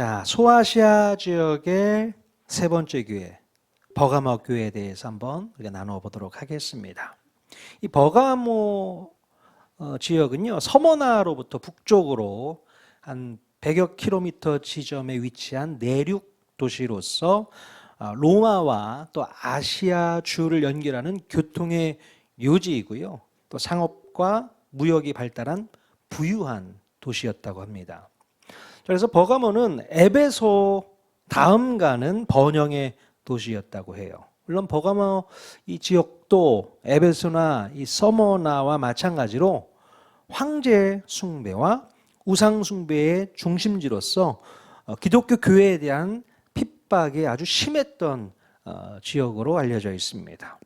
자, 소아시아 지역의 세 번째 교회, 버가모 교회에 대해서 한번 우리가 나누어 보도록 하겠습니다. 이 버가모 지역은요, 서머나로부터 북쪽으로 한 100여 킬로미터 지점에 위치한 내륙 도시로서 로마와 또 아시아 주를 연결하는 교통의 요지이고요. 또 상업과 무역이 발달한 부유한 도시였다고 합니다. 그래서 버가모는 에베소 다음 가는 번영의 도시였다고 해요. 물론 버가모 이 지역도 에베소나 이 서머나와 마찬가지로 황제 숭배와 우상 숭배의 중심지로서 기독교 교회에 대한 핍박이 아주 심했던 지역으로 알려져 있습니다.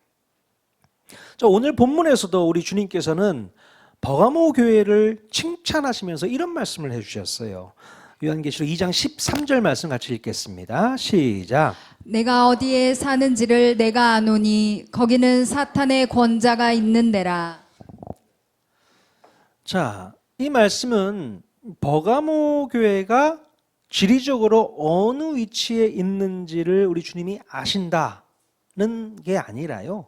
자, 오늘 본문에서도 우리 주님께서는 버가모 교회를 칭찬하시면서 이런 말씀을 해주셨어요. 요한계시록 2장 13절 말씀 같이 읽겠습니다. 시작. 내가 어디에 사는지를 내가 아노니 거기는 사탄의 권자가 있는 데라. 자, 이 말씀은 버가모 교회가 지리적으로 어느 위치에 있는지를 우리 주님이 아신다는 게 아니라요,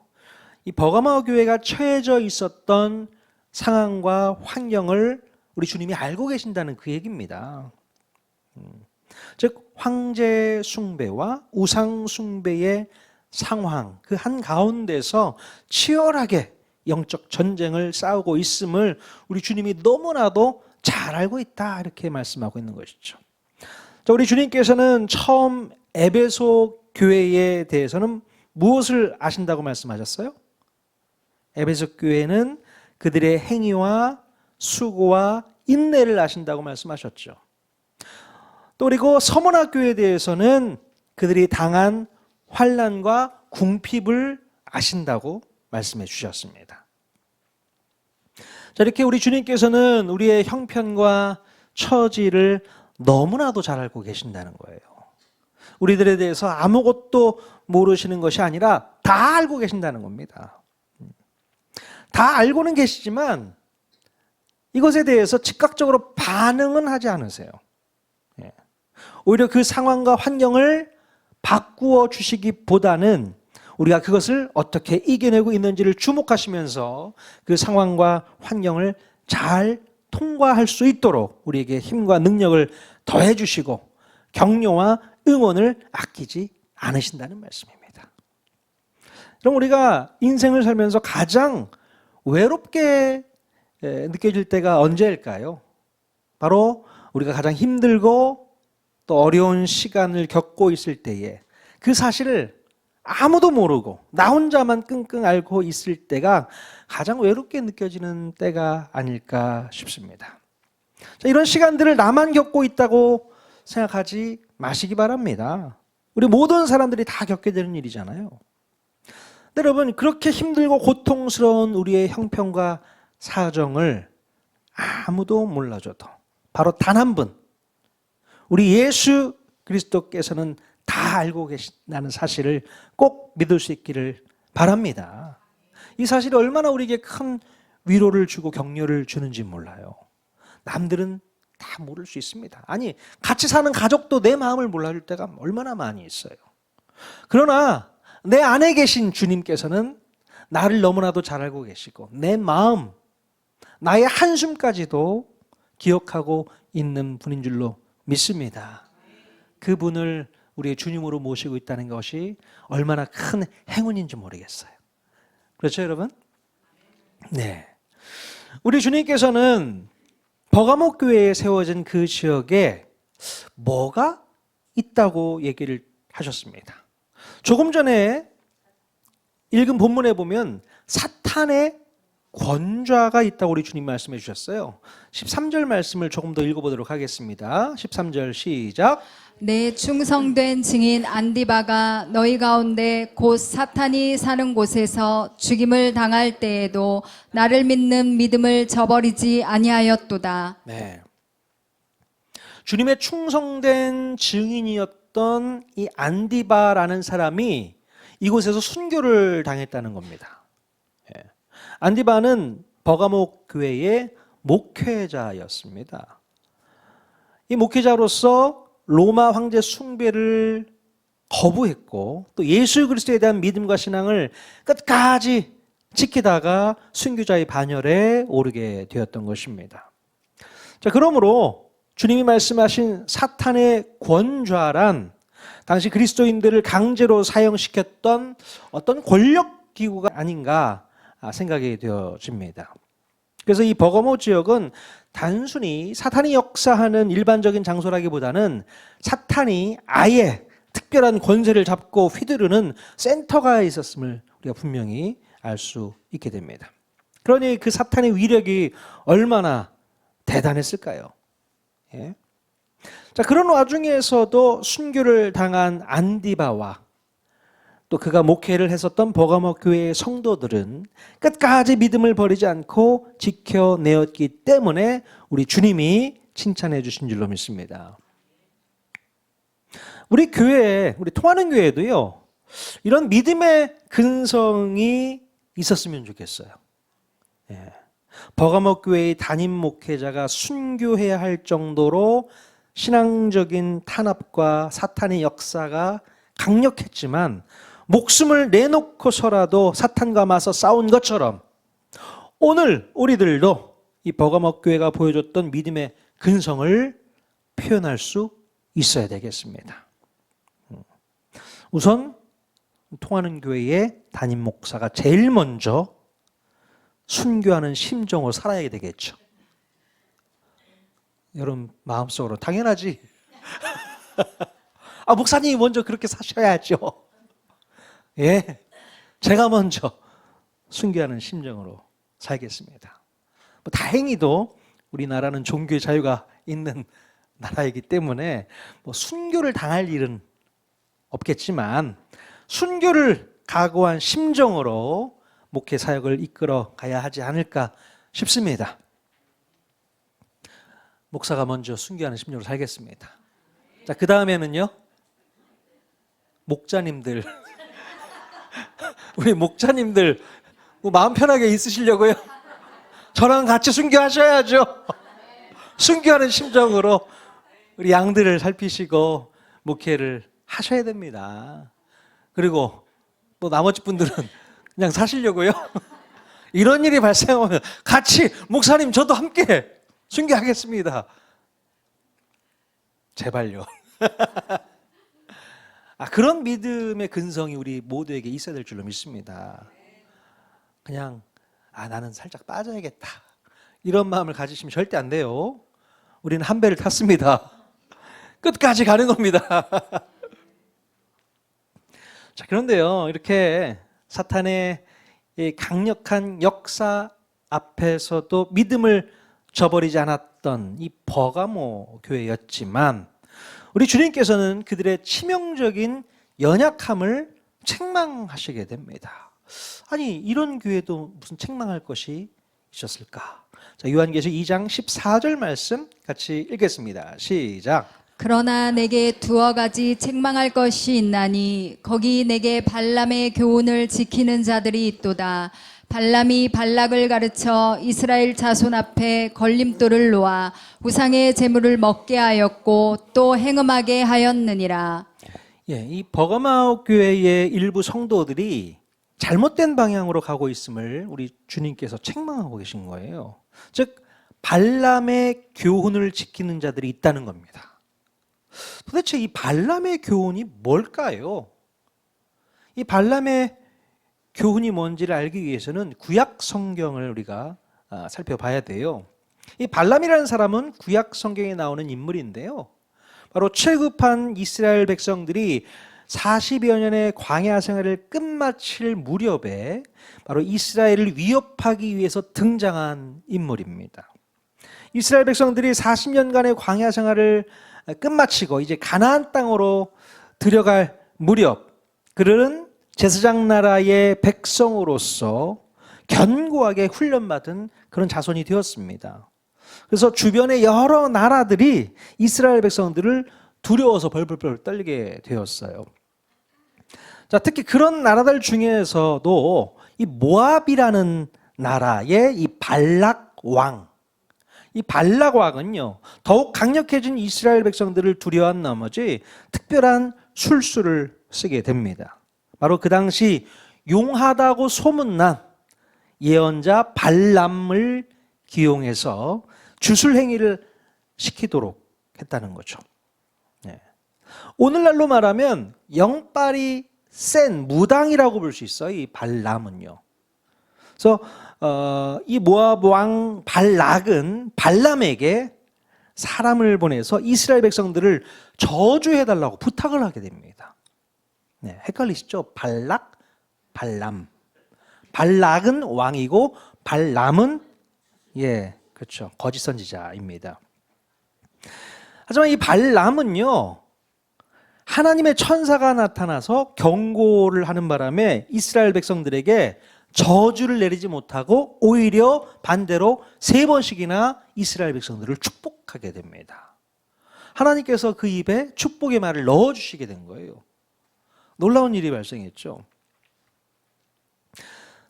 이 버가모 교회가 처해져 있었던 상황과 환경을 우리 주님이 알고 계신다는 그 얘기입니다. 즉 황제 숭배와 우상 숭배의 상황, 그 한가운데서 치열하게 영적 전쟁을 싸우고 있음을 우리 주님이 너무나도 잘 알고 있다, 이렇게 말씀하고 있는 것이죠. 자, 우리 주님께서는 처음 에베소 교회에 대해서는 무엇을 아신다고 말씀하셨어요? 에베소 교회는 그들의 행위와 수고와 인내를 아신다고 말씀하셨죠. 또 그리고 서머나 교회에 대해서는 그들이 당한 환난과 궁핍을 아신다고 말씀해 주셨습니다. 자, 이렇게 우리 주님께서는 우리의 형편과 처지를 너무나도 잘 알고 계신다는 거예요. 우리들에 대해서 아무것도 모르시는 것이 아니라 다 알고 계신다는 겁니다. 다 알고는 계시지만 이것에 대해서 즉각적으로 반응은 하지 않으세요. 오히려 그 상황과 환경을 바꾸어 주시기보다는 우리가 그것을 어떻게 이겨내고 있는지를 주목하시면서 그 상황과 환경을 잘 통과할 수 있도록 우리에게 힘과 능력을 더해 주시고 격려와 응원을 아끼지 않으신다는 말씀입니다. 그럼 우리가 인생을 살면서 가장 외롭게 느껴질 때가 언제일까요? 바로 우리가 가장 힘들고 또 어려운 시간을 겪고 있을 때에 그 사실을 아무도 모르고 나 혼자만 끙끙 앓고 있을 때가 가장 외롭게 느껴지는 때가 아닐까 싶습니다. 자, 이런 시간들을 나만 겪고 있다고 생각하지 마시기 바랍니다. 우리 모든 사람들이 다 겪게 되는 일이잖아요. 근데 여러분, 그렇게 힘들고 고통스러운 우리의 형편과 사정을 아무도 몰라줘도 바로 단 한 분, 우리 예수 그리스도께서는 다 알고 계신다는 사실을 꼭 믿을 수 있기를 바랍니다. 이 사실이 얼마나 우리에게 큰 위로를 주고 격려를 주는지 몰라요. 남들은 다 모를 수 있습니다. 아니, 같이 사는 가족도 내 마음을 몰라줄 때가 얼마나 많이 있어요. 그러나 내 안에 계신 주님께서는 나를 너무나도 잘 알고 계시고 내 마음, 나의 한숨까지도 기억하고 있는 분인 줄로 믿습니다. 그분을 우리의 주님으로 모시고 있다는 것이 얼마나 큰 행운인지 모르겠어요. 그렇죠, 여러분? 네. 우리 주님께서는 버가모 교회에 세워진 그 지역에 뭐가 있다고 얘기를 하셨습니다. 조금 전에 읽은 본문에 보면 사탄의 권좌가 있다고 우리 주님 말씀해 주셨어요. 13절 말씀을 조금 더 읽어보도록 하겠습니다. 13절 시작. 내 충성된 증인 안디바가 너희 가운데 곧 사탄이 사는 곳에서 죽임을 당할 때에도 나를 믿는 믿음을 저버리지 아니하였도다. 네. 주님의 충성된 증인이었던 이 안디바라는 사람이 이곳에서 순교를 당했다는 겁니다. 안디바는 버가모 교회의 목회자였습니다. 이 목회자로서 로마 황제 숭배를 거부했고 또 예수 그리스도에 대한 믿음과 신앙을 끝까지 지키다가 순교자의 반열에 오르게 되었던 것입니다. 자, 그러므로 주님이 말씀하신 사탄의 권좌란 당시 그리스도인들을 강제로 사형시켰던 어떤 권력 기구가 아닌가 생각이 되어집니다. 그래서 이 버가모 지역은 단순히 사탄이 역사하는 일반적인 장소라기보다는 사탄이 아예 특별한 권세를 잡고 휘두르는 센터가 있었음을 우리가 분명히 알 수 있게 됩니다. 그러니 그 사탄의 위력이 얼마나 대단했을까요? 예. 자, 그런 와중에서도 순교를 당한 안디바와 또 그가 목회를 했었던 버가모 교회의 성도들은 끝까지 믿음을 버리지 않고 지켜내었기 때문에 우리 주님이 칭찬해 주신 줄로 믿습니다. 우리 교회, 우리 통하는 교회도요, 이런 믿음의 근성이 있었으면 좋겠어요. 예. 버가모 교회의 담임 목회자가 순교해야 할 정도로 신앙적인 탄압과 사탄의 역사가 강력했지만 목숨을 내놓고서라도 사탄과 맞서 싸운 것처럼 오늘 우리들도 이 버가모 교회가 보여줬던 믿음의 근성을 표현할 수 있어야 되겠습니다. 우선 통하는 교회의 담임 목사가 제일 먼저 순교하는 심정으로 살아야 되겠죠. 여러분 마음속으로 당연하지. 목사님이 먼저 그렇게 사셔야죠. 예, 제가 먼저 순교하는 심정으로 살겠습니다. 다행히도 우리나라는 종교의 자유가 있는 나라이기 때문에 순교를 당할 일은 없겠지만 순교를 각오한 심정으로 목회 사역을 이끌어 가야 하지 않을까 싶습니다. 목사가 먼저 순교하는 심정으로 살겠습니다. 자, 그 다음에는요, 목자님들. 우리 목자님들 마음 편하게 있으시려고요? 저랑 같이 순교하셔야죠. 순교하는 심정으로 우리 양들을 살피시고 목회를 하셔야 됩니다. 그리고 또 나머지 분들은 그냥 사시려고요? 이런 일이 발생하면 같이 목사님 저도 함께 순교하겠습니다. 제발요. 그런 믿음의 근성이 우리 모두에게 있어야 될 줄로 믿습니다. 그냥 나는 살짝 빠져야겠다 이런 마음을 가지시면 절대 안 돼요. 우리는 한 배를 탔습니다. 끝까지 가는 겁니다. 자, 그런데요, 이렇게 사탄의 이 강력한 역사 앞에서도 믿음을 저버리지 않았던 이 버가모 교회였지만 우리 주님께서는 그들의 치명적인 연약함을 책망하시게 됩니다. 아니, 이런 교회도 무슨 책망할 것이 있었을까? 자, 요한계시록 2장 14절 말씀 같이 읽겠습니다. 시작. 그러나 내게 두어 가지 책망할 것이 있나니 거기 내게 발람의 교훈을 지키는 자들이 있도다. 발람이 발락을 가르쳐 이스라엘 자손 앞에 걸림돌을 놓아 우상의 제물을 먹게 하였고 또 행음하게 하였느니라. 예, 이 버가모 교회의 일부 성도들이 잘못된 방향으로 가고 있음을 우리 주님께서 책망하고 계신 거예요. 즉 발람의 교훈을 지키는 자들이 있다는 겁니다. 도대체 이 발람의 교훈이 뭘까요? 이 발람의 교훈이 뭔지를 알기 위해서는 구약 성경을 우리가 살펴봐야 돼요. 이 발람이라는 사람은 구약 성경에 나오는 인물인데요. 바로 출애굽한 이스라엘 백성들이 40여 년의 광야 생활을 끝마칠 무렵에 바로 이스라엘을 위협하기 위해서 등장한 인물입니다. 이스라엘 백성들이 40년간의 광야 생활을 끝마치고 이제 가나안 땅으로 들어갈 무렵 그들은 제사장 나라의 백성으로서 견고하게 훈련받은 그런 자손이 되었습니다. 그래서 주변의 여러 나라들이 이스라엘 백성들을 두려워서 벌벌 떨게 되었어요. 자, 특히 그런 나라들 중에서도 이 모압이라는 나라의 이 발락 왕, 이 발락 왕은요, 더욱 강력해진 이스라엘 백성들을 두려워한 나머지 특별한 술수를 쓰게 됩니다. 바로 그 당시 용하다고 소문난 예언자 발람을 기용해서 주술행위를 시키도록 했다는 거죠. 네. 오늘날로 말하면 영빨이 센 무당이라고 볼 수 있어요. 이 발람은요. 그래서 이 모압 왕 발락은 발람에게 사람을 보내서 이스라엘 백성들을 저주해달라고 부탁을 하게 됩니다. 네, 헷갈리시죠? 발락, 발람. 발락은 왕이고 발람은 그렇죠. 거짓 선지자입니다. 하지만 이 발람은요, 하나님의 천사가 나타나서 경고를 하는 바람에 이스라엘 백성들에게 저주를 내리지 못하고 오히려 반대로 3번씩이나 이스라엘 백성들을 축복하게 됩니다. 하나님께서 그 입에 축복의 말을 넣어주시게 된 거예요. 놀라운 일이 발생했죠.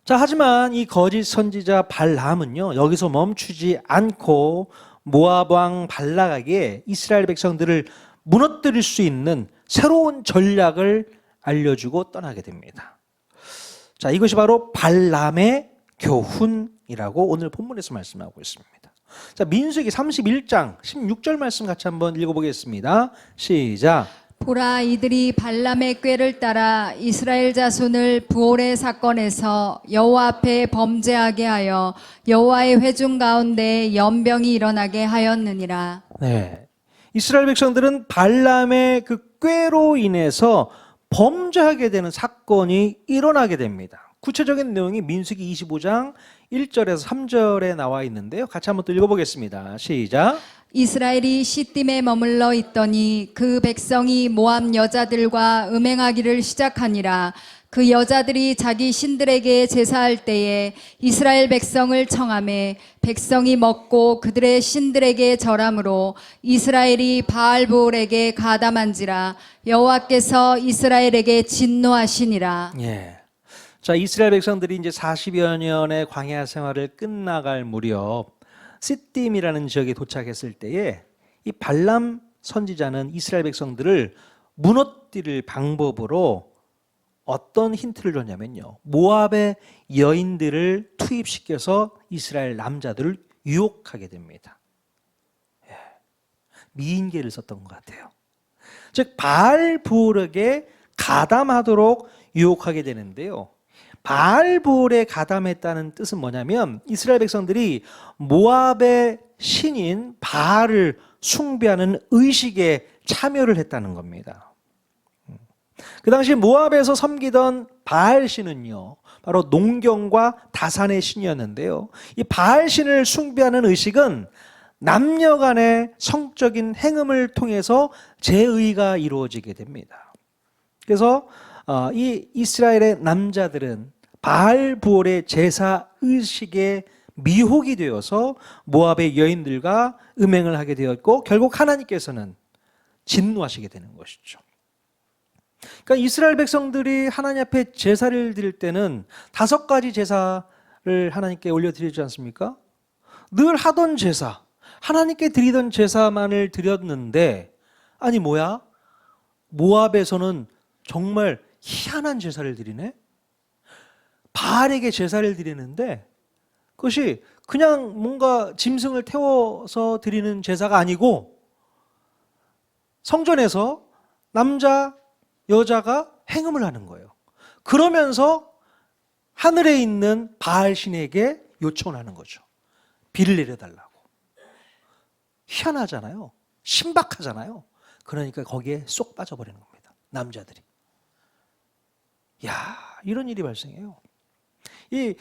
자, 하지만 이 거짓 선지자 발람은요, 여기서 멈추지 않고 모압 왕 발락에게 이스라엘 백성들을 무너뜨릴 수 있는 새로운 전략을 알려주고 떠나게 됩니다. 자, 이것이 바로 발람의 교훈이라고 오늘 본문에서 말씀하고 있습니다. 자, 민수기 31장 16절 말씀 같이 한번 읽어보겠습니다. 시작. 보라, 이들이 발람의 꾀를 따라 이스라엘 자손을 부올의 사건에서 여호와 앞에 범죄하게 하여 여호와의 회중 가운데 연병이 일어나게 하였느니라. 네, 이스라엘 백성들은 발람의 그 꾀로 인해서 범죄하게 되는 사건이 일어나게 됩니다. 구체적인 내용이 민수기 25장 1절에서 3절에 나와 있는데요. 같이 한번 또 읽어보겠습니다. 시작. 이스라엘이 시딤에 머물러 있더니 그 백성이 모압 여자들과 음행하기를 시작하니라. 그 여자들이 자기 신들에게 제사할 때에 이스라엘 백성을 청하매 백성이 먹고 그들의 신들에게 절함으로 이스라엘이 바알브올에게 가담한지라. 여호와께서 이스라엘에게 진노하시니라. 예. 자, 이스라엘 백성들이 이제 40여 년의 광야 생활을 끝나갈 무렵 시딤이라는 지역에 도착했을 때에 이 발람 선지자는 이스라엘 백성들을 무너뜨릴 방법으로 어떤 힌트를 줬냐면요, 모압의 여인들을 투입시켜서 이스라엘 남자들을 유혹하게 됩니다. 예. 미인계를 썼던 것 같아요. 즉 바알브올에게 가담하도록 유혹하게 되는데요, 바알브올에 가담했다는 뜻은 뭐냐면 이스라엘 백성들이 모압의 신인 바알을 숭배하는 의식에 참여를 했다는 겁니다. 그 당시 모압에서 섬기던 바알 신은요, 바로 농경과 다산의 신이었는데요, 이 바알 신을 숭배하는 의식은 남녀 간의 성적인 행음을 통해서 제의가 이루어지게 됩니다. 그래서 이 이스라엘의 남자들은 바알브올의 제사 의식에 미혹이 되어서 모압의 여인들과 음행을 하게 되었고 결국 하나님께서는 진노하시게 되는 것이죠. 그러니까 이스라엘 백성들이 하나님 앞에 제사를 드릴 때는 5가지 제사를 하나님께 올려드리지 않습니까? 늘 하던 제사, 하나님께 드리던 제사만을 드렸는데, 아니 뭐야? 모압에서는 정말 희한한 제사를 드리네? 바알에게 제사를 드리는데 그것이 그냥 뭔가 짐승을 태워서 드리는 제사가 아니고 성전에서 남자, 여자가 행음을 하는 거예요. 그러면서 하늘에 있는 바알 신에게 요청을 하는 거죠. 비를 내려달라고. 희한하잖아요. 신박하잖아요. 그러니까 거기에 쏙 빠져버리는 겁니다. 남자들이. 야, 이런 일이 발생해요. 이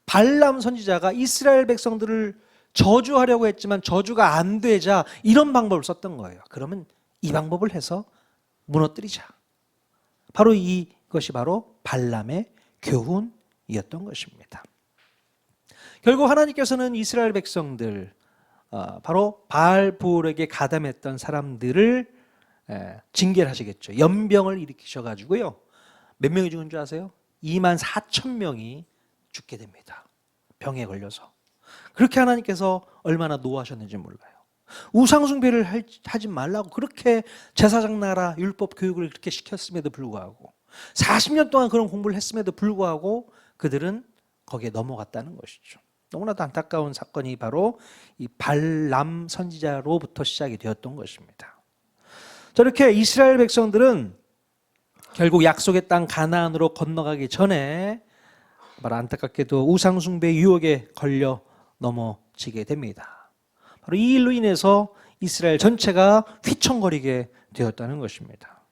발람 선지자가 이스라엘 백성들을 저주하려고 했지만 저주가 안 되자 이런 방법을 썼던 거예요. 그러면 이 방법을 해서 무너뜨리자. 바로 이것이 바로 발람의 교훈이었던 것입니다. 결국 하나님께서는 이스라엘 백성들, 바로 바알브올에게 가담했던 사람들을 징계를 하시겠죠. 연병을 일으키셔가지고요. 몇 명이 죽은 줄 아세요? 24,000명이 죽게 됩니다. 병에 걸려서. 그렇게 하나님께서 얼마나 노하셨는지 몰라요. 우상숭배를 하지 말라고 그렇게 제사장 나라 율법 교육을 그렇게 시켰음에도 불구하고 40년 동안 그런 공부를 했음에도 불구하고 그들은 거기에 넘어갔다는 것이죠. 너무나도 안타까운 사건이 바로 이 발람 선지자로부터 시작이 되었던 것입니다. 저렇게 이스라엘 백성들은 결국 약속의 땅 가나안으로 건너가기 전에 바로 안타깝게도 우상숭배 유혹에 걸려 넘어지게 됩니다. 바로 이 일로 인해서 이스라엘 전체가 휘청거리게 되었다는 것입니다.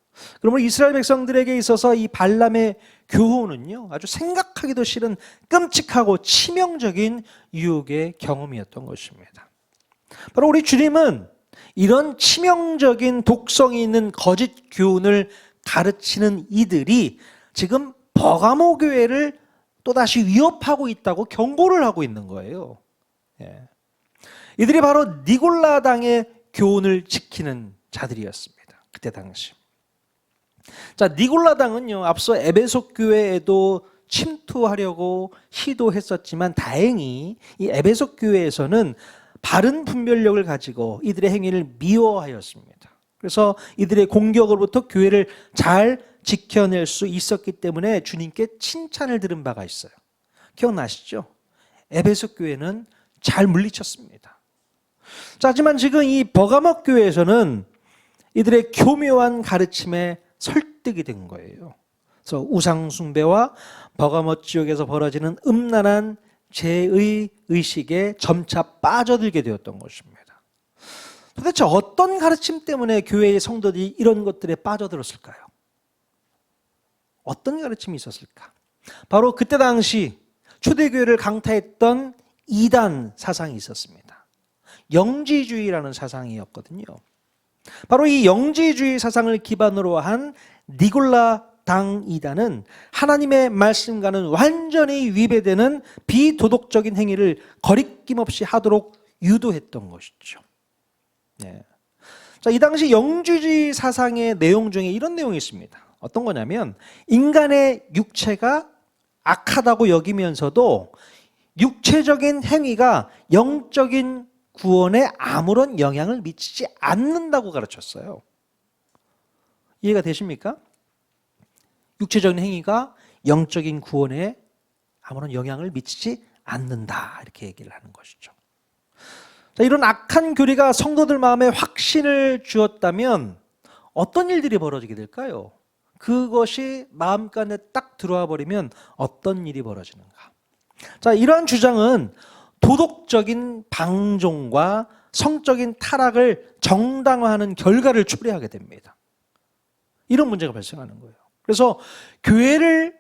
그러므로 이스라엘 백성들에게 있어서 이 발람의 교훈은요, 아주 생각하기도 싫은 끔찍하고 치명적인 유혹의 경험이었던 것입니다. 바로 우리 주님은 이런 치명적인 독성이 있는 거짓 교훈을 가르치는 이들이 지금 버가모 교회를 또다시 위협하고 있다고 경고를 하고 있는 거예요. 예. 이들이 바로 니골라당의 교훈을 지키는 자들이었습니다. 그때 당시. 자, 니골라당은요, 앞서 에베소 교회에도 침투하려고 시도했었지만 다행히 이 에베소 교회에서는 바른 분별력을 가지고 이들의 행위를 미워하였습니다. 그래서 이들의 공격으로부터 교회를 잘 지켜낼 수 있었기 때문에 주님께 칭찬을 들은 바가 있어요. 기억나시죠? 에베소 교회는 잘 물리쳤습니다. 자, 하지만 지금 이 버가모 교회에서는 이들의 교묘한 가르침에 설득이 된 거예요. 그래서 우상숭배와 버가모 지역에서 벌어지는 음란한 죄의 의식에 점차 빠져들게 되었던 것입니다. 도대체 어떤 가르침 때문에 교회의 성도들이 이런 것들에 빠져들었을까요? 어떤 가르침이 있었을까? 바로 그때 당시 초대교회를 강타했던 이단 사상이 있었습니다. 영지주의라는 사상이었거든요. 바로 이 영지주의 사상을 기반으로 한 니골라당 이단은 하나님의 말씀과는 완전히 위배되는 비도덕적인 행위를 거리낌 없이 하도록 유도했던 것이죠. 네. 자, 이 당시 영지주의 사상의 내용 중에 이런 내용이 있습니다. 어떤 거냐면 인간의 육체가 악하다고 여기면서도 육체적인 행위가 영적인 구원에 아무런 영향을 미치지 않는다고 가르쳤어요. 이해가 되십니까? 육체적인 행위가 영적인 구원에 아무런 영향을 미치지 않는다, 이렇게 얘기를 하는 것이죠. 자, 이런 악한 교리가 성도들 마음에 확신을 주었다면 어떤 일들이 벌어지게 될까요? 그것이 마음간에 딱 들어와 버리면 어떤 일이 벌어지는가? 자, 이러한 주장은 도덕적인 방종과 성적인 타락을 정당화하는 결과를 초래하게 됩니다. 이런 문제가 발생하는 거예요. 그래서 교회를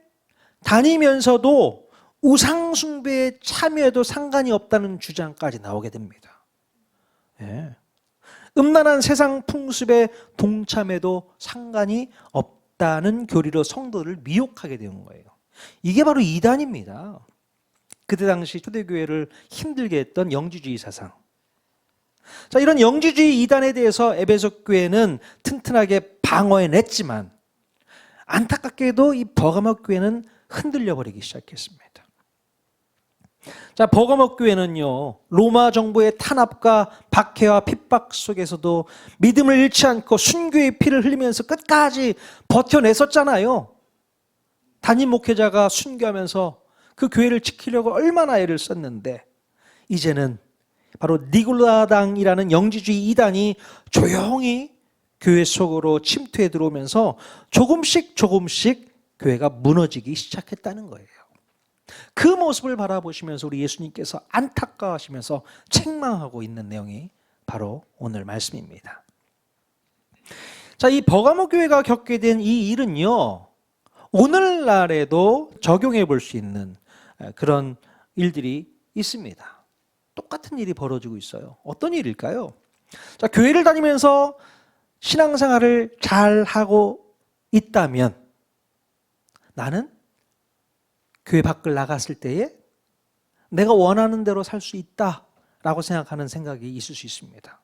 다니면서도 우상숭배에 참여해도 상관이 없다는 주장까지 나오게 됩니다. 예. 음란한 세상 풍습에 동참해도 상관이 없다는 교리로 성도를 미혹하게 된 거예요. 이게 바로 이단입니다. 그때 당시 초대교회를 힘들게 했던 영지주의 사상. 자, 이런 영지주의 이단에 대해서 에베소 교회는 튼튼하게 방어해냈지만 안타깝게도 이 버가모 교회는 흔들려 버리기 시작했습니다. 자, 버가모 교회는요, 로마 정부의 탄압과 박해와 핍박 속에서도 믿음을 잃지 않고 순교의 피를 흘리면서 끝까지 버텨냈었잖아요. 담임 목회자가 순교하면서 그 교회를 지키려고 얼마나 애를 썼는데 이제는 바로 니골라당이라는 영지주의 이단이 조용히 교회 속으로 침투해 들어오면서 조금씩 교회가 무너지기 시작했다는 거예요. 그 모습을 바라보시면서 우리 예수님께서 안타까워하시면서 책망하고 있는 내용이 바로 오늘 말씀입니다. 자, 이 버가모 교회가 겪게 된 이 일은요, 오늘날에도 적용해 볼 수 있는 그런 일들이 있습니다. 똑같은 일이 벌어지고 있어요. 어떤 일일까요? 자, 교회를 다니면서 신앙생활을 잘 하고 있다면 나는 교회 밖을 나갔을 때에 내가 원하는 대로 살 수 있다라고 생각하는 생각이 있을 수 있습니다.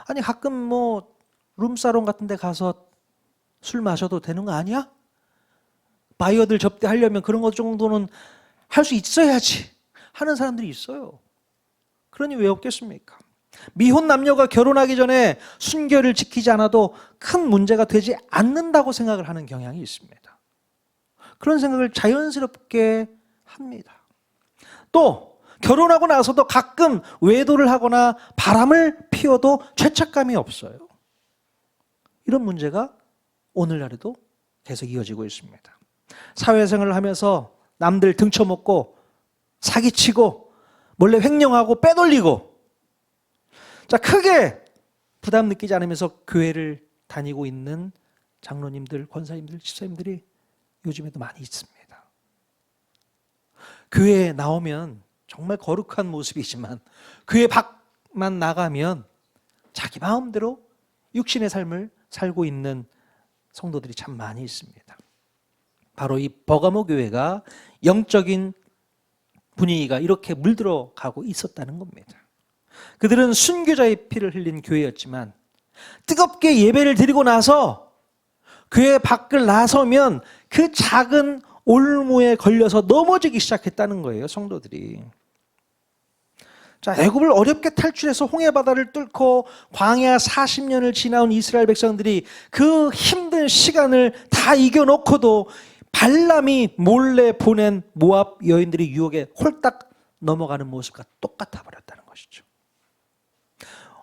아니, 가끔 뭐 룸사롱 같은 데 가서 술 마셔도 되는 거 아니야? 바이어들 접대하려면 그런 것 정도는 할 수 있어야지 하는 사람들이 있어요. 그러니 왜 없겠습니까? 미혼 남녀가 결혼하기 전에 순결을 지키지 않아도 큰 문제가 되지 않는다고 생각을 하는 경향이 있습니다. 그런 생각을 자연스럽게 합니다. 또 결혼하고 나서도 가끔 외도를 하거나 바람을 피워도 죄책감이 없어요. 이런 문제가 오늘날에도 계속 이어지고 있습니다. 사회생활을 하면서 남들 등쳐먹고 사기치고 몰래 횡령하고 빼돌리고, 자, 크게 부담 느끼지 않으면서 교회를 다니고 있는 장로님들, 권사님들, 집사님들이 요즘에도 많이 있습니다. 교회에 나오면 정말 거룩한 모습이지만 교회 밖만 나가면 자기 마음대로 육신의 삶을 살고 있는 성도들이 참 많이 있습니다. 바로 이 버가모 교회가 영적인 분위기가 이렇게 물들어가고 있었다는 겁니다. 그들은 순교자의 피를 흘린 교회였지만 뜨겁게 예배를 드리고 나서 교회 밖을 나서면 그 작은 올무에 걸려서 넘어지기 시작했다는 거예요, 성도들이. 자, 애굽을 어렵게 탈출해서 홍해바다를 뚫고 광야 40년을 지나온 이스라엘 백성들이 그 힘든 시간을 다 이겨놓고도 발람이 몰래 보낸 모압 여인들이 유혹에 홀딱 넘어가는 모습과 똑같아 버렸다는 것이죠.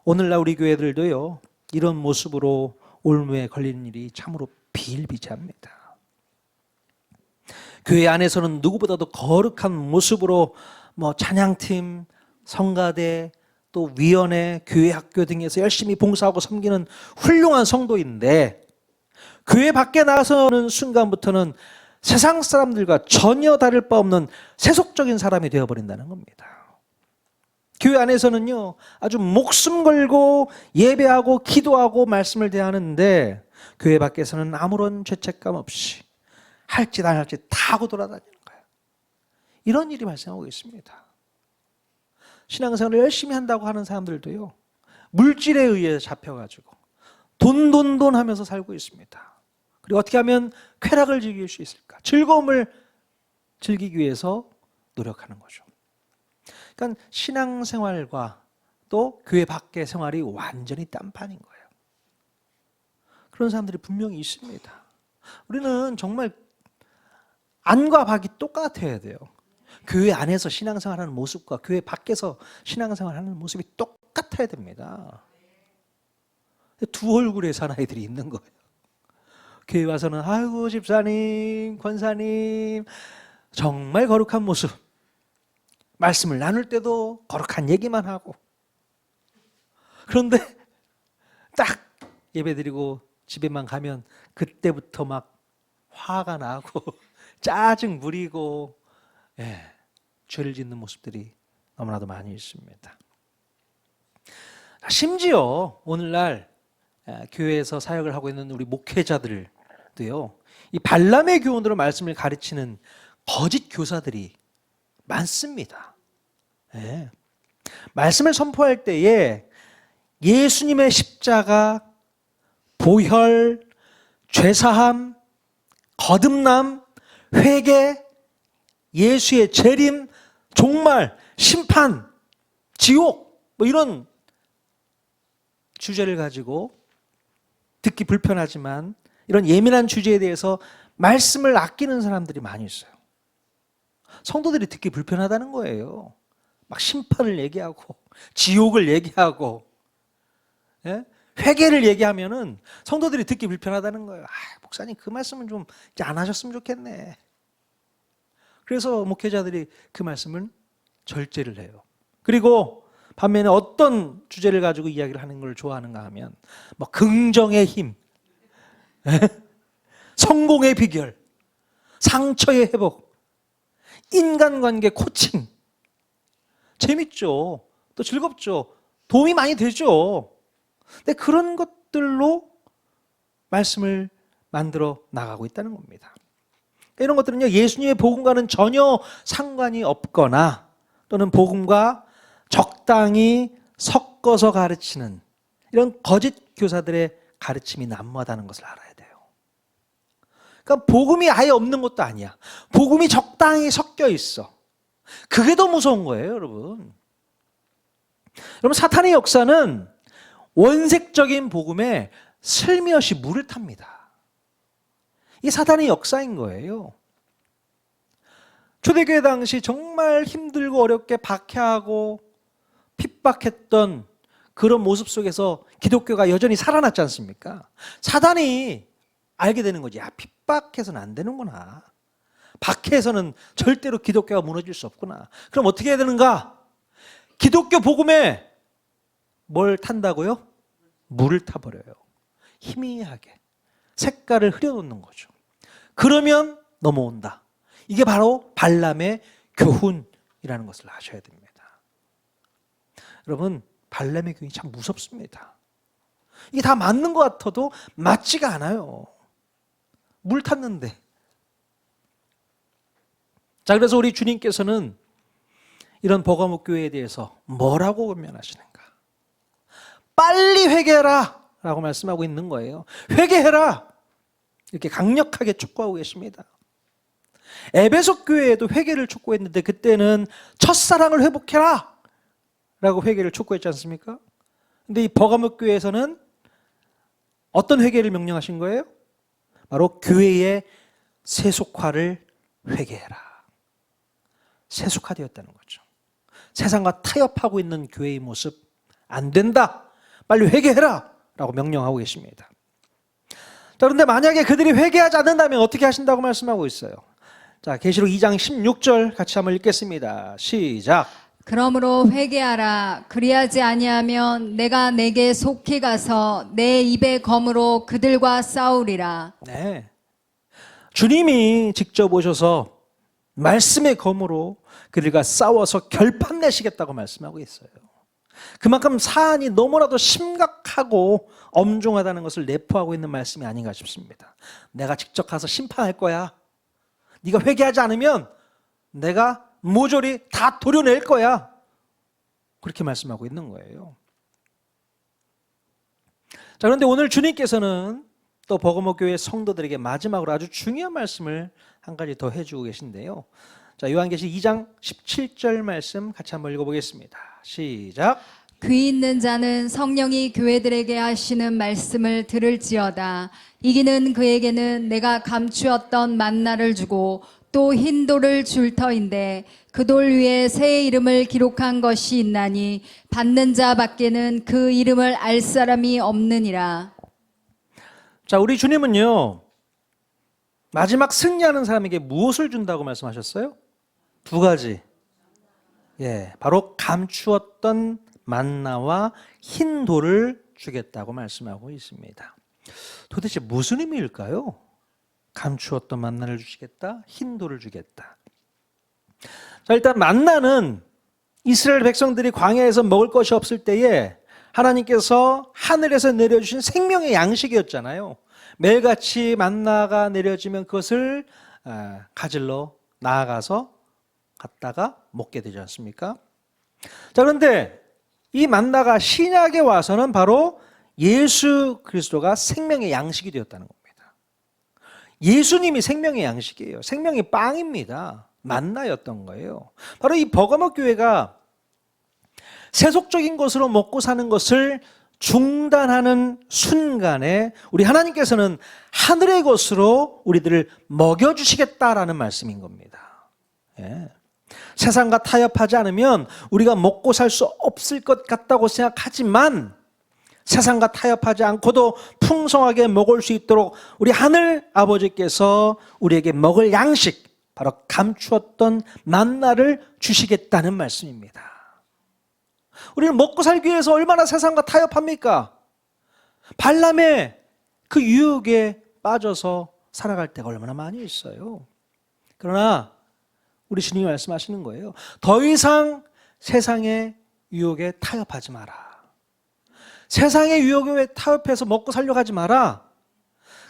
오늘날 우리 교회들도요, 이런 모습으로 올무에 걸리는 일이 참으로 비일비재합니다. 교회 안에서는 누구보다도 거룩한 모습으로 찬양팀, 성가대, 또 위원회, 교회 학교 등에서 열심히 봉사하고 섬기는 훌륭한 성도인데, 교회 밖에 나서는 순간부터는 세상 사람들과 전혀 다를 바 없는 세속적인 사람이 되어버린다는 겁니다. 교회 안에서는요, 아주 목숨 걸고 예배하고 기도하고 말씀을 대하는데, 교회 밖에서는 아무런 죄책감 없이 할 짓 안 할 짓 다 하고 돌아다니는 거예요. 이런 일이 발생하고 있습니다. 신앙생활을 열심히 한다고 하는 사람들도요, 물질에 의해 잡혀가지고 돈 하면서 살고 있습니다. 그리고 어떻게 하면 쾌락을 즐길 수 있을까? 즐거움을 즐기기 위해서 노력하는 거죠. 그러니까 신앙생활과 또 교회 밖의 생활이 완전히 딴판인 거예요. 그런 사람들이 분명히 있습니다. 우리는 정말 안과 밖이 똑같아야 돼요. 교회 안에서 신앙생활하는 모습과 교회 밖에서 신앙생활하는 모습이 똑같아야 됩니다. 두 얼굴의 사나이들이 있는 거예요. 교회 와서는 아이고 집사님, 권사님 정말 거룩한 모습, 말씀을 나눌 때도 거룩한 얘기만 하고, 그런데 딱 예배드리고 집에만 가면 그때부터 막 화가 나고 짜증 부리고, 죄를 짓는 모습들이 너무나도 많이 있습니다. 심지어 오늘날 교회에서 사역을 하고 있는 우리 목회자들도요, 이 발람의 교훈으로 말씀을 가르치는 거짓 교사들이 많습니다. 말씀을 선포할 때에 예수님의 십자가, 보혈, 죄사함, 거듭남, 회개, 예수의 재림, 종말, 심판, 지옥, 이런 주제를 가지고 듣기 불편하지만 이런 예민한 주제에 대해서 말씀을 아끼는 사람들이 많이 있어요. 성도들이 듣기 불편하다는 거예요. 막 심판을 얘기하고 지옥을 얘기하고 회개를 얘기하면은 성도들이 듣기 불편하다는 거예요. 목사님 그 말씀은 좀 이제 안 하셨으면 좋겠네. 그래서 목회자들이 그 말씀을 절제를 해요. 그리고 반면에 어떤 주제를 가지고 이야기를 하는 걸 좋아하는가 하면 긍정의 힘, 성공의 비결, 상처의 회복, 인간관계 코칭. 재밌죠. 또 즐겁죠. 도움이 많이 되죠. 근데 그런 것들로 말씀을 만들어 나가고 있다는 겁니다. 이런 것들은요, 예수님의 복음과는 전혀 상관이 없거나 또는 복음과 적당히 섞어서 가르치는 이런 거짓 교사들의 가르침이 난무하다는 것을 알아야 돼요. 그러니까 복음이 아예 없는 것도 아니야. 복음이 적당히 섞여 있어. 그게 더 무서운 거예요, 여러분. 여러분, 사탄의 역사는 원색적인 복음에 슬며시 물을 탑니다. 이 사탄의 역사인 거예요. 초대교회 당시 정말 힘들고 어렵게 박해하고 핍박했던 그런 모습 속에서 기독교가 여전히 살아났지 않습니까? 사단이 알게 되는 거지. 야, 핍박해서는 안 되는구나. 박해해서는 절대로 기독교가 무너질 수 없구나. 그럼 어떻게 해야 되는가? 기독교 복음에 뭘 탄다고요? 물을 타버려요. 희미하게 색깔을 흐려놓는 거죠. 그러면 넘어온다. 이게 바로 발람의 교훈이라는 것을 아셔야 됩니다. 여러분, 발람의 교훈이 참 무섭습니다. 이게 다 맞는 것 같아도 맞지가 않아요. 물 탔는데. 자, 그래서 우리 주님께서는 이런 버가모 교회에 대해서 뭐라고 권면하시는가? 빨리 회개해라 라고 말씀하고 있는 거예요. 회개해라 이렇게 강력하게 촉구하고 계십니다. 에베소 교회에도 회개를 촉구했는데 그때는 첫사랑을 회복해라 라고 회개를 촉구했지 않습니까? 근데 이 버가모 교회에서는 어떤 회개를 명령하신 거예요? 바로 교회의 세속화를 회개해라. 세속화되었다는 거죠. 세상과 타협하고 있는 교회의 모습 안 된다. 빨리 회개해라 라고 명령하고 계십니다. 자, 그런데 만약에 그들이 회개하지 않는다면 어떻게 하신다고 말씀하고 있어요? 자, 계시록 2장 16절 같이 한번 읽겠습니다. 시작. 그러므로 회개하라. 그리하지 아니하면 내가 내게 속히 가서 내 입의 검으로 그들과 싸우리라. 네. 주님이 직접 오셔서 말씀의 검으로 그들과 싸워서 결판 내시겠다고 말씀하고 있어요. 그만큼 사안이 너무나도 심각하고 엄중하다는 것을 내포하고 있는 말씀이 아닌가 싶습니다. 내가 직접 가서 심판할 거야. 네가 회개하지 않으면 내가 모조리 다 도려낼 거야. 그렇게 말씀하고 있는 거예요. 자, 그런데 오늘 주님께서는 또 버가모 교회 성도들에게 마지막으로 아주 중요한 말씀을 한 가지 더 해주고 계신데요. 자, 요한계시 2장 17절 말씀 같이 한번 읽어보겠습니다. 시작. 귀 있는 자는 성령이 교회들에게 하시는 말씀을 들을지어다. 이기는 그에게는 내가 감추었던 만나를 주고 또 흰 돌을 줄 터인데 그 돌 위에 새 이름을 기록한 것이 있나니 받는 자 밖에는 그 이름을 알 사람이 없느니라. 자, 우리 주님은요, 마지막 승리하는 사람에게 무엇을 준다고 말씀하셨어요? 두 가지. 예, 바로 감추었던 만나와 흰 돌을 주겠다고 말씀하고 있습니다. 도대체 무슨 의미일까요? 감추었던 만나를 주시겠다, 흰 돌을 주겠다. 자, 일단 만나는 이스라엘 백성들이 광야에서 먹을 것이 없을 때에 하나님께서 하늘에서 내려주신 생명의 양식이었잖아요. 매일같이 만나가 내려지면 그것을 가질러 나아가서 갔다가 먹게 되지 않습니까? 자, 그런데 이 만나가 신약에 와서는 바로 예수 그리스도가 생명의 양식이 되었다는 겁니다. 예수님이 생명의 양식이에요. 생명의 빵입니다. 만나였던 거예요. 바로 이 버가모 교회가 세속적인 것으로 먹고 사는 것을 중단하는 순간에 우리 하나님께서는 하늘의 것으로 우리들을 먹여주시겠다라는 말씀인 겁니다. 예. 세상과 타협하지 않으면 우리가 먹고 살 수 없을 것 같다고 생각하지만 세상과 타협하지 않고도 풍성하게 먹을 수 있도록 우리 하늘 아버지께서 우리에게 먹을 양식, 바로 감추었던 만나를 주시겠다는 말씀입니다. 우리는 먹고 살기 위해서 얼마나 세상과 타협합니까? 발람의 그 유혹에 빠져서 살아갈 때가 얼마나 많이 있어요. 그러나 우리 주님이 말씀하시는 거예요. 더 이상 세상의 유혹에 타협하지 마라. 세상의 유혹에 타협해서 먹고 살려고 하지 마라.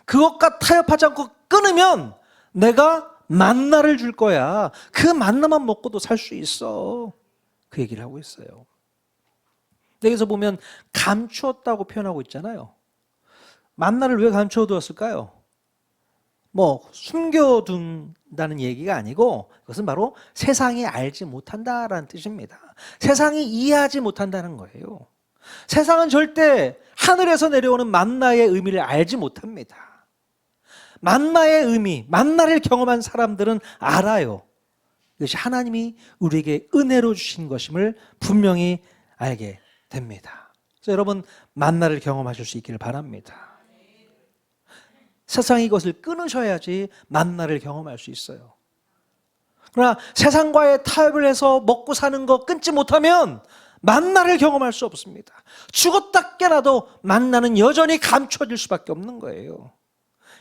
그것과 타협하지 않고 끊으면 내가 만나를 줄 거야. 그 만나만 먹고도 살 수 있어. 그 얘기를 하고 있어요. 여기서 보면 감추었다고 표현하고 있잖아요. 만나를 왜 감추어 두었을까요? 뭐 숨겨둔다는 얘기가 아니고 그것은 바로 세상이 알지 못한다라는 뜻입니다. 세상이 이해하지 못한다는 거예요. 세상은 절대 하늘에서 내려오는 만나의 의미를 알지 못합니다. 만나의 의미, 만나를 경험한 사람들은 알아요. 이것이 하나님이 우리에게 은혜로 주신 것임을 분명히 알게 됩니다. 그래서 여러분 만나를 경험하실 수 있기를 바랍니다. 세상이 이것을 끊으셔야지 만나를 경험할 수 있어요. 그러나 세상과의 타협을 해서 먹고 사는 거 끊지 못하면 만나를 경험할 수 없습니다. 죽었다 깨나도 만나는 여전히 감춰질 수밖에 없는 거예요.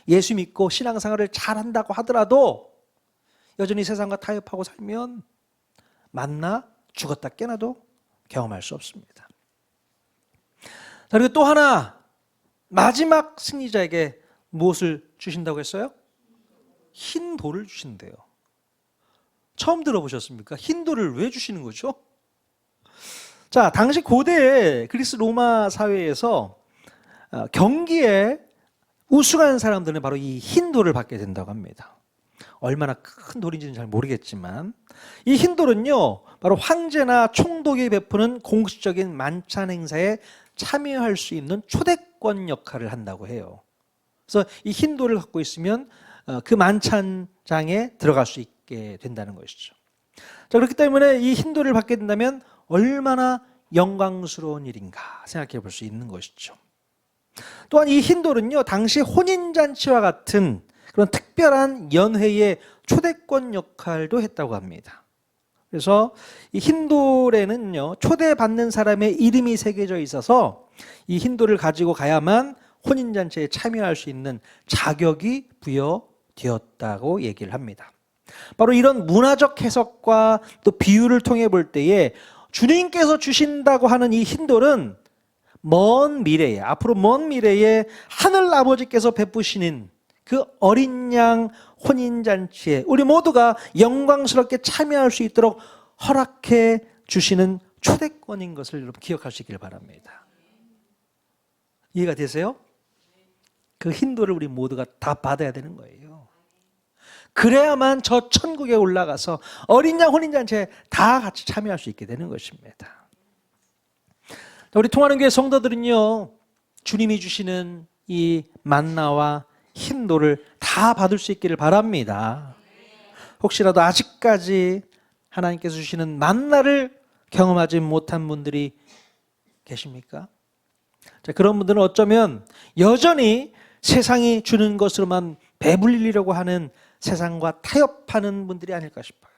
예수 믿고 신앙생활을 잘한다고 하더라도 여전히 세상과 타협하고 살면 만나 죽었다 깨나도 경험할 수 없습니다. 자, 그리고 또 하나 마지막 승리자에게 무엇을 주신다고 했어요? 흰 돌을 주신대요. 처음 들어보셨습니까? 흰 돌을 왜 주시는 거죠? 자, 당시 고대 그리스 로마 사회에서 경기에 우승한 사람들은 바로 이 흰 돌을 받게 된다고 합니다. 얼마나 큰 돌인지는 잘 모르겠지만 이 흰 돌은요 바로 황제나 총독이 베푸는 공식적인 만찬 행사에 참여할 수 있는 초대권 역할을 한다고 해요. 그래서 이 흰 돌을 갖고 있으면 그 만찬장에 들어갈 수 있게 된다는 것이죠. 자, 그렇기 때문에 이 흰 돌을 받게 된다면 얼마나 영광스러운 일인가 생각해 볼 수 있는 것이죠. 또한 이 흰 돌은요 당시 혼인잔치와 같은 그런 특별한 연회의 초대권 역할도 했다고 합니다. 그래서 이 흰 돌에는요 초대받는 사람의 이름이 새겨져 있어서 이 흰 돌을 가지고 가야만 혼인잔치에 참여할 수 있는 자격이 부여되었다고 얘기를 합니다. 바로 이런 문화적 해석과 또 비유를 통해 볼 때에 주님께서 주신다고 하는 이 흰돌은 먼 미래에, 앞으로 먼 미래에 하늘 아버지께서 베푸시는 그 어린 양 혼인잔치에 우리 모두가 영광스럽게 참여할 수 있도록 허락해 주시는 초대권인 것을 여러분 기억하시길 바랍니다. 이해가 되세요? 그 흰돌을 우리 모두가 다 받아야 되는 거예요. 그래야만 저 천국에 올라가서 어린 양 혼인잔치에 다 같이 참여할 수 있게 되는 것입니다. 우리 통하는 교회 성도들은요 주님이 주시는 이 만나와 흰돌을 다 받을 수 있기를 바랍니다. 혹시라도 아직까지 하나님께서 주시는 만나를 경험하지 못한 분들이 계십니까? 자, 그런 분들은 어쩌면 여전히 세상이 주는 것으로만 배불리려고 하는 세상과 타협하는 분들이 아닐까 싶어요.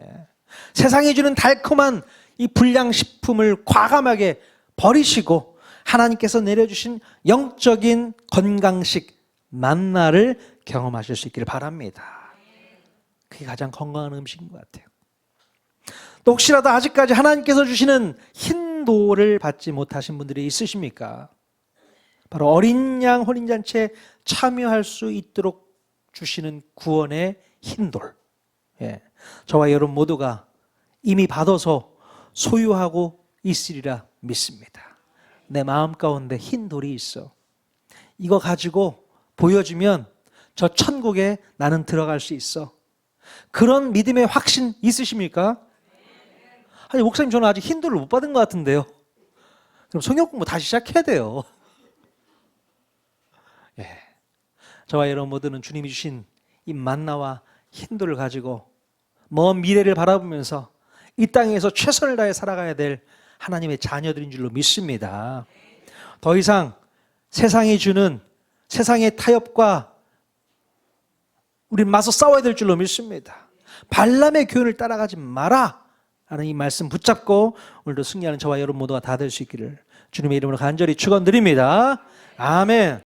예. 세상이 주는 달콤한 이 불량식품을 과감하게 버리시고 하나님께서 내려주신 영적인 건강식 만나를 경험하실 수 있기를 바랍니다. 그게 가장 건강한 음식인 것 같아요. 또 혹시라도 아직까지 하나님께서 주시는 흰 돌을 받지 못하신 분들이 있으십니까? 바로 어린 양 혼인잔치에 참여할 수 있도록 주시는 구원의 흰 돌. 예. 저와 여러분 모두가 이미 받아서 소유하고 있으리라 믿습니다. 내 마음 가운데 흰 돌이 있어. 이거 가지고 보여주면 저 천국에 나는 들어갈 수 있어. 그런 믿음의 확신 있으십니까? 아니 목사님 저는 아직 흰 돌을 못 받은 것 같은데요. 그럼 성경 공부 다시 시작해야 돼요. 예. 저와 여러분 모두는 주님이 주신 이 만나와 흰 돌을 가지고 먼 미래를 바라보면서 이 땅에서 최선을 다해 살아가야 될 하나님의 자녀들인 줄로 믿습니다. 더 이상 세상이 주는 세상의 타협과 우린 맞서 싸워야 될 줄로 믿습니다. 발람의 교훈을 따라가지 마라 라는 이 말씀 붙잡고 오늘도 승리하는 저와 여러분 모두가 다 될 수 있기를 주님의 이름으로 간절히 축원드립니다. 아멘.